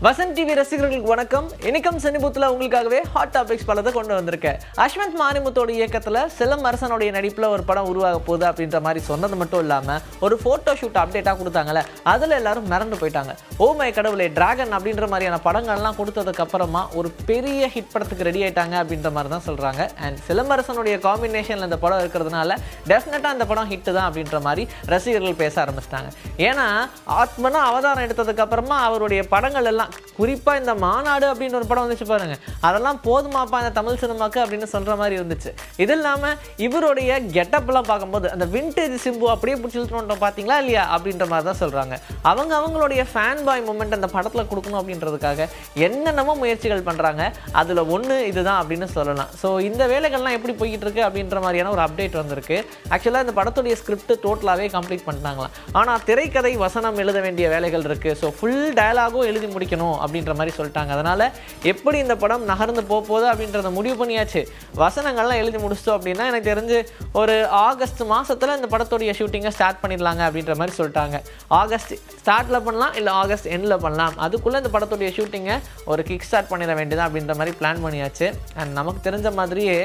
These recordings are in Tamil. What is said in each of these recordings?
வசந்த் டிவி ரசிகர்களுக்கு வணக்கம். இனிக்கம் சினிபூத்தில் உங்களுக்காகவே ஹாட் டாபிக்ஸ் பலதை கொண்டு வந்திருக்கேன். அஸ்வந்த் மாரிமுத்தோட இயக்கத்தில் சிலம்பரசனுடைய நடிப்பில் ஒரு படம் உருவாக போகுது அப்படின்ற மாதிரி சொன்னது மட்டும் இல்லாமல் ஒரு ஃபோட்டோ ஷூட் அப்டேட்டாக கொடுத்தாங்கல்ல, அதில் எல்லாரும் மிரண்டு போயிட்டாங்க. ஓ மை கடவுளே, டிராகன் அப்படின்ற மாதிரியான படங்கள்லாம் கொடுத்ததுக்கு அப்புறமா ஒரு பெரிய ஹிட் படத்துக்கு ரெடி ஆயிட்டாங்க அப்படின்ற மாதிரி தான் சொல்கிறாங்க. அண்ட் சிலம்பரசனுடைய காம்பினேஷனில் இந்த படம் இருக்கிறதுனால டெஃபினட்டாக இந்த படம் ஹிட்டு தான் அப்படின்ற மாதிரி ரசிகர்கள் பேச ஆரம்பிச்சிட்டாங்க. ஏன்னா ஆத்மனா அவதாரம் எடுத்ததுக்கு அப்புறமா அவருடைய படங்கள் எல்லாம், குறிப்பாக இந்த மாநாடு அப்படின்னு ஒரு படம் வந்துச்சு பாருங்க, அதெல்லாம் போதுமாப்பா இந்த தமிழ் சினிமாக்கு அப்படின்னு சொல்கிற மாதிரி இருந்துச்சு. இது இல்லாமல் இவருடைய கெட்டப்லாம் பார்க்கும்போது அந்த விண்டேஜ் சிம்பு அப்படியே பிடிச்சிருக்கணும் பார்த்தீங்களா இல்லையா அப்படின்ற மாதிரி தான் சொல்கிறாங்க. அவங்களுடைய ஃபேன் பாய் மூமெண்ட் அந்த படத்தில் கொடுக்கணும் அப்படின்றதுக்காக என்னென்னமோ முயற்சிகள் பண்ணுறாங்க. அதில் ஒன்று இதுதான் அப்படின்னு சொல்லலாம். ஸோ இந்த வேலைகள்லாம் எப்படி போய்கிட்டு இருக்கு அப்படின்ற மாதிரியான ஒரு அப்டேட் வந்திருக்கு. ஆக்சுவலாக இந்த படத்துடைய ஸ்கிரிப்ட் டோட்டலாகவே கம்ப்ளீட் பண்ணிட்டாங்களாம். ஆனால் திரைக்கதை வசனம் எழுத வேண்டிய வேலைகள் இருக்குது. ஸோ ஃபுல் டயலாகும் எழுதி முடிக்கணும் அப்படின்ற மாதிரி சொல்லிட்டாங்க. அதனால் எப்படி இந்த படம் நகர்ந்து போகுது அப்படின்றத முடிவு பண்ணியாச்சு. வசனங்கள்லாம் எழுதி முடிச்சிட்டோம் அப்படின்னா எனக்கு தெரிஞ்சு ஒரு ஆகஸ்ட் மாதத்தில் இந்த படத்துடைய ஷூட்டிங்கை ஸ்டார்ட் பண்ணிடலாங்க அப்படின்ற மாதிரி சொல்லிட்டாங்க. ஆகஸ்ட் ஸ்டார்ட்டில் பண்ணலாம், இல்லை ஆகஸ்ட் எண்டில் பண்ணலாம். அதுக்குள்ளே இந்த படத்துடைய ஷூட்டிங்கை ஒரு கிக் ஸ்டார்ட் பண்ணிட வேண்டியதான் அப்படின்ற மாதிரி பிளான் பண்ணியாச்சு. அண்ட் நமக்கு தெரிஞ்ச மாதிரியே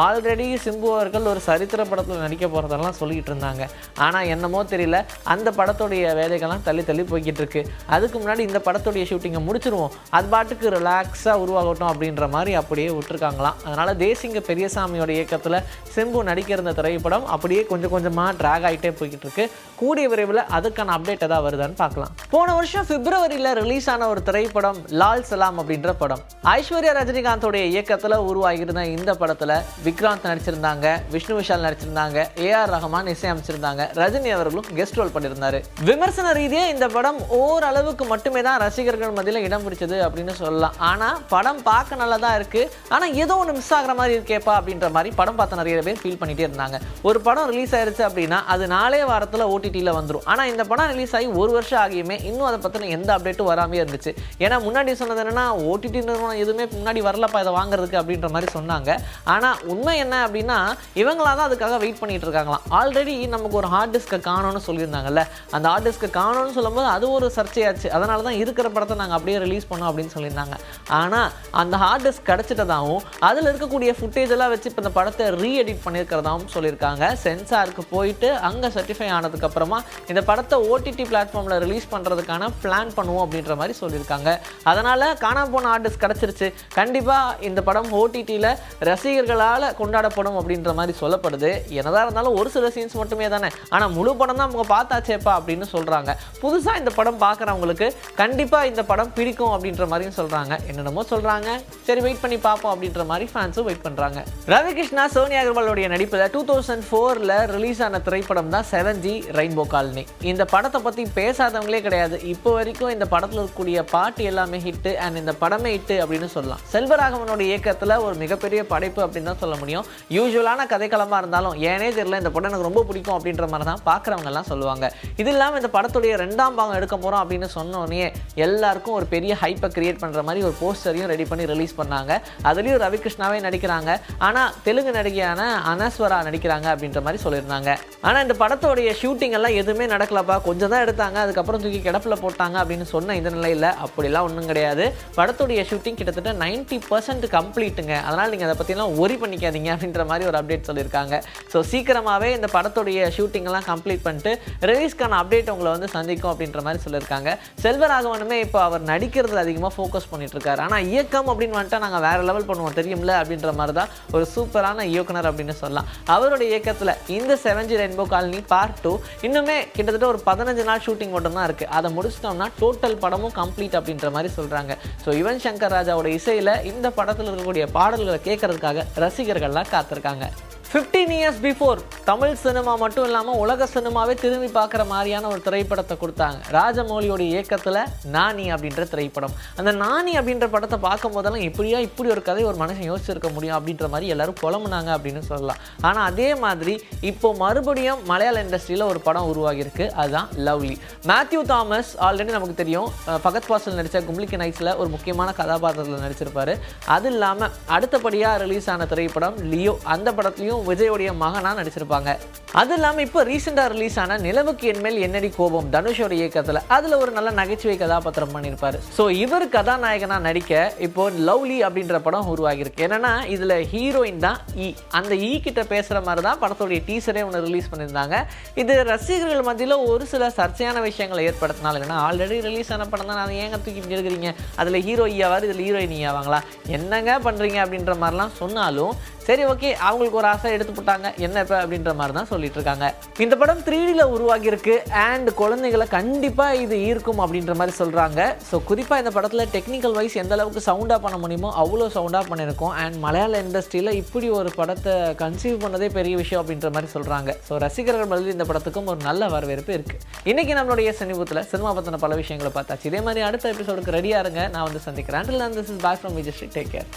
ஆல்ரெடி சிம்பு அவர்கள் ஒரு சரித்திர படத்தில் நடிக்க போகிறதெல்லாம் சொல்லிக்கிட்டு இருந்தாங்க. ஆனால் என்னமோ தெரியல, அந்த படத்துடைய வேலைகள்லாம் தள்ளி தள்ளி போய்கிட்டு இருக்கு. அதுக்கு முன்னாடி இந்த படத்துடைய ஷூட்டிங்கை முடிச்சிருவோம், அது பாட்டுக்கு ரிலாக்ஸாக உருவாகட்டும் அப்படின்ற மாதிரி அப்படியே விட்டுருக்காங்களாம். அதனால் தேசிங்க பெரியசாமியோட இயக்கத்தில் சிம்பு நடிக்கிற இந்த திரைப்படம் அப்படியே கொஞ்சம் கொஞ்சமாக ட்ராக் ஆகிட்டே போய்கிட்டு இருக்கு. கூடிய விரைவில் அதுக்கான அப்டேட் எதாவது வருதான்னு பார்க்கலாம். போன வருஷம் பிப்ரவரியில் ரிலீஸ் ஆன ஒரு திரைப்படம் லால் சலாம் அப்படின்ற படம். ஐஸ்வர்யா ரஜினிகாந்தோடைய இயக்கத்தில் உருவாகியிருந்த இந்த படத்தில் விக்ராந்த் நடிச்சிருந்தாங்க, விஷ்ணு விஷால் நடிச்சிருந்தாங்க, ஏஆர் ரஹ்மான் இசையமைச்சிருந்தாங்க, ரஜினி அவர்களும் கெஸ்ட் ரோல் பண்ணியிருந்தாரு. விமர்சன ரீதியாக இந்த படம் ஓரளவுக்கு மட்டுமே தான் ரசிகர்கள் மத்தியில் இடம் பிடிச்சது அப்படின்னு சொல்லலாம். ஆனால் படம் பார்க்க நல்லா தான் இருக்குது, ஆனால் ஏதோ ஒன்று மிஸ் ஆகிற மாதிரி இருக்கேப்பா அப்படின்ற மாதிரி படம் பார்த்த நிறைய பேர் ஃபீல் பண்ணிகிட்டே இருந்தாங்க. ஒரு படம் ரிலீஸ் ஆயிடுச்சு அப்படின்னா அது 4 வாரத்தில் ஓடிடியில் வந்துடும். ஆனால் இந்த படம் ரிலீஸ் ஆகி 1 வருஷம் ஆகியுமே இன்னும் அதை பற்றின எந்த அப்டேட்டும் வராமே இருந்துச்சு. ஏன்னா முன்னாடி சொன்னது என்னன்னா, ஓடிடி நிறுவனம் எதுவுமே முன்னாடி வரலப்பா இதை வாங்குறதுக்கு அப்படின்ற மாதிரி சொன்னாங்க. ஆனால் உண்மை என்ன அப்படின்னா, இவங்களா தான் அதுக்காக வெயிட் பண்ணிட்டு இருக்காங்களாம். ஆல்ரெடி நமக்கு ஒரு ஹார்ட் டிஸ்கை காணோன்னு சொல்லியிருந்தாங்கல்ல, அந்த ஹார்ட் டிஸ்கை காணோன்னு சொல்லும்போது அது ஒரு சர்ச்சையாச்சு. அதனால தான் இருக்கிற படத்தை நாங்கள் அப்படியே ரிலீஸ் பண்ணோம் அப்படின்னு சொல்லியிருந்தாங்க. ஆனால் அந்த ஹார்ட் டிஸ்க் கிடச்சிட்டதாகவும் அதில் இருக்கக்கூடிய ஃபுட்டேஜ் எல்லாம் வச்சு இப்போ இந்த படத்தை ரீஎடிட் பண்ணியிருக்கிறதாகவும் சொல்லியிருக்காங்க. சென்சாருக்கு போயிட்டு அங்கே சர்டிஃபை ஆனதுக்கப்புறமா இந்த படத்தை ஓடிடி பிளாட்ஃபார்மில் ரிலீஸ் பண்ணுறதுக்கான பிளான் பண்ணுவோம் அப்படின்ற மாதிரி சொல்லியிருக்காங்க. அதனால் காணாம போன ஹார்ட் டிஸ்க் கிடச்சிருச்சு. கண்டிப்பாக இந்த படம் ஓடிடியில் ரசிகர்களால் கொண்டாடப்படும் அப்படின்ற மாதிரி சொல்லப்படுது. என்னதான் இருந்தாலும் ஒரு சில சீன்ஸ் மட்டுமே தானே, ஆனால் முழு படம் தான் அவங்க பார்த்தாச்சேப்பா அப்படின்னு சொல்கிறாங்க. புதுசாக இந்த படம் பார்க்குறவங்களுக்கு கண்டிப்பாக இந்த படம் பிடிக்கும் அப்படின்ற மாதிரியும் சொல்கிறாங்க. என்னென்னமோ சொல்கிறாங்க, சரி வெயிட் பண்ணி பார்ப்போம் அப்படின்ற மாதிரி ஃபேன்ஸும் வெயிட் பண்ணுறாங்க. ரவிகிருஷ்ணா சோனியா அகர்வாலோடைய நடிப்பில் 2004 ரிலீஸ் ஆன திரைப்படம் தான் 7G ரெயின்போ காலனி. இந்த படத்தை பற்றி பேசாதவங்களே கிடையாது. இப்போ வரைக்கும் இந்த படத்தில் இருக்கக்கூடிய பாட்டு எல்லாமே ஹிட்டு அண்ட் இந்த படமே ஹிட்டு அப்படின்னு சொல்லலாம். செல்வராகவனோட இயக்கத்தில் ஒரு மிகப்பெரிய படைப்பு அப்படின்னு தான் சொல்ல முடியும். யூஸ்வலான கதைக்களமாக இருந்தாலும் ஏனே தெரியல இந்த படம் எனக்கு ரொம்ப பிடிக்கும் அப்படின்ற மாதிரி தான் பார்க்குறவங்கலாம் சொல்லுவாங்க. இது இல்லாமல் இந்த படத்துடைய 2ஆம் பாகம் எடுக்க போகிறோம் அப்படின்னு சொன்னோடனே எல்லாருக்கும் ஒரு பெரிய ஹைப்பை கிரியேட் பண்ணுற மாதிரி ஒரு போஸ்டரையும் ரெடி பண்ணி ரிலீஸ் பண்ணாங்க. அதுலேயும் ரவிகிருஷ்ணாவே நடிக்கிறாங்க, ஆனால் தெலுங்கு நடிகையான அனஸ்வரா நடிக்கிறாங்க அப்படின்ற மாதிரி சொல்லியிருந்தாங்க. ஆனால் இந்த படத்தோடைய ஷூட்டிங் எல்லாம் எதுவுமே நடக்கலப்பா, கொஞ்சம் தான் எடுத்தாங்க, அதுக்கப்புறம் தூக்கி கிடப்பில் போட்டாங்க அப்படின்னு சொன்ன இந்த நிலையில் அப்படிலாம் ஒன்றும் கிடையாது. படத்துடைய ஷூட்டிங் கிட்டத்தட்ட 90% கம்ப்ளீட்டுங்க. அதனால் நீங்கள் அதை பற்றிலாம் ஒரி பண்ணிக்காதீங்க அப்படின்ற மாதிரி ஒரு அப்டேட் சொல்லியிருக்காங்க. ஸோ சீக்கிரமாகவே இந்த படத்துடைய ஷூட்டிங் எல்லாம் கம்ப்ளீட் பண்ணிட்டு ரிலீஸ்க்கான அப்டேட் உங்களை வந்து சந்திக்கும் அப்படின்ற மாதிரி சொல்லியிருக்காங்க. செல்வராகவனுமே இப்போ அவர் நடிக்கிறதுல அதிகமாக ஃபோக்கஸ் பண்ணிட்டு இருக்காரு. ஆனால் இயக்கம் அப்படின்னு வந்துட்டு நாங்கள் வேற லெவல் பண்ணுவோம் தெரியும்ல அப்படின்ற மாதிரி தான் ஒரு சூப்பரான இயக்குனர் அப்படின்னு சொல்லலாம். அவருடைய இயக்கத்தில் இந்த 7G ரெயின்போ காலனி பார்ட் 2 இன்னுமே கிட்டத்தட்ட ஒரு 15 நாள் ஷூட்டிங் மட்டும் தான் இருக்குது. அதை முடிச்சிட்டோம்னா டோட்டல் படமும் கம்ப்ளீட் அப்படின்ற மாதிரி சொல்கிறாங்க. ஸோ யுவன் சங்கர் ராஜாவோட இசையில் இந்த படத்தில் இருக்கக்கூடிய பாடல்களை கேட்கறதுக்காக ரசிகர்கள்லாம் காத்திருக்காங்க. 15 years பிஃபோர் தமிழ் சினிமா மட்டும் இல்லாமல் உலக சினிமாவே திரும்பி பார்க்குற மாதிரியான ஒரு திரைப்படத்தை கொடுத்தாங்க. ராஜமௌலியோட இயக்கத்தில் நானி அப்படின்ற திரைப்படம். அந்த நானி அப்படின்ற படத்தை பார்க்கும் போதெல்லாம் இப்படி ஒரு கதை ஒரு மனுஷன் யோசிச்சிருக்க முடியும் அப்படின்ற மாதிரி எல்லாரும் புலம்புனாங்க அப்படின்னு சொல்லலாம். ஆனால் அதே மாதிரி இப்போ மறுபடியும் மலையாள இண்டஸ்ட்ரியில் ஒரு படம் உருவாகியிருக்கு, அதுதான் லவ்லி. மேத்யூ தாமஸ் ஆல்ரெடி நமக்கு தெரியும், பகத் பாசல் நடித்த கும்ப்ளிக்கு நைட்ஸில் ஒரு முக்கியமான கதாபாத்திரத்தில் நடிச்சிருப்பாரு. அது இல்லாமல் அடுத்தபடியாக ரிலீஸ் ஆன திரைப்படம் லியோ. அந்த படத்துலையும் அதுவும் விஜயோடைய மகனாக நடிச்சிருப்பாங்க. அது இல்லாமல் இப்போ ரீசெண்டாக ரிலீஸ் ஆன நிலவுக்கு என்மேல் என்னடி கோபம் தனுஷோட இயக்கத்தில் அதில் ஒரு நல்ல நகைச்சுவை கதாபாத்திரம் பண்ணியிருப்பார். ஸோ இவர் கதாநாயகனாக நடிக்க இப்போ லவ்லி அப்படின்ற படம் உருவாகியிருக்கு. என்னன்னா இதில் ஹீரோயின் தான் அந்த கிட்ட பேசுகிற மாதிரி தான் படத்தோடைய டீசரே ஒன்று ரிலீஸ் பண்ணியிருந்தாங்க. இது ரசிகர்கள் மத்தியில் ஒரு சில சர்ச்சையான விஷயங்களை ஏற்படுத்தினால, ஏன்னா ஆல்ரெடி ரிலீஸ் ஆன படம் தான், அதை ஏங்க தூக்கி எடுக்கிறீங்க, அதில் ஹீரோ ஈயாவார் இதில் ஹீரோயின் ஈயாவாங்களா, என்னங்க பண்ணுறீங்க அப்படின்ற மாதிரிலாம் சொன்னாலும் சரி ஓகே, அவங்களுக்கு ஒரு ஆசை எடுத்து போட்டாங்க, என்ன இப்போ அப்படின்ற மாதிரி தான் சொல்லிட்டு இருக்காங்க. இந்த படம் 3Dல உருவாகியிருக்கு அண்ட் குழந்தைகளை கண்டிப்பாக இது ஈர்க்கும் அப்படின்ற மாதிரி சொல்கிறாங்க. ஸோ குறிப்பாக இந்த படத்தில் டெக்னிக்கல் வைஸ் எந்த அளவுக்கு சவுண்டாக பண்ண முடியுமோ அவ்வளோ சவுண்டாக பண்ணியிருக்கோம். அண்ட் மலையாள இண்டஸ்ட்ரியில் இப்படி ஒரு படத்தை கன்சீவ் பண்ணதே பெரிய விஷயம் அப்படின்ற மாதிரி சொல்கிறாங்க. ஸோ ரசிகர்கள் மத்தியில் இந்த படத்துக்கும் ஒரு நல்ல வரவேற்பு இருக்குது. இன்றைக்கி நம்மளுடைய சனிபூத்தில் சினிமா பற்றின பல விஷயங்களை பார்த்தாச்சு. இதே மாதிரி அடுத்த எபிசோடுக்கு ரெடியாக இருங்க. நான் வந்து சந்திக்கிறேன். Until then, this is bye from Vijay. Take care.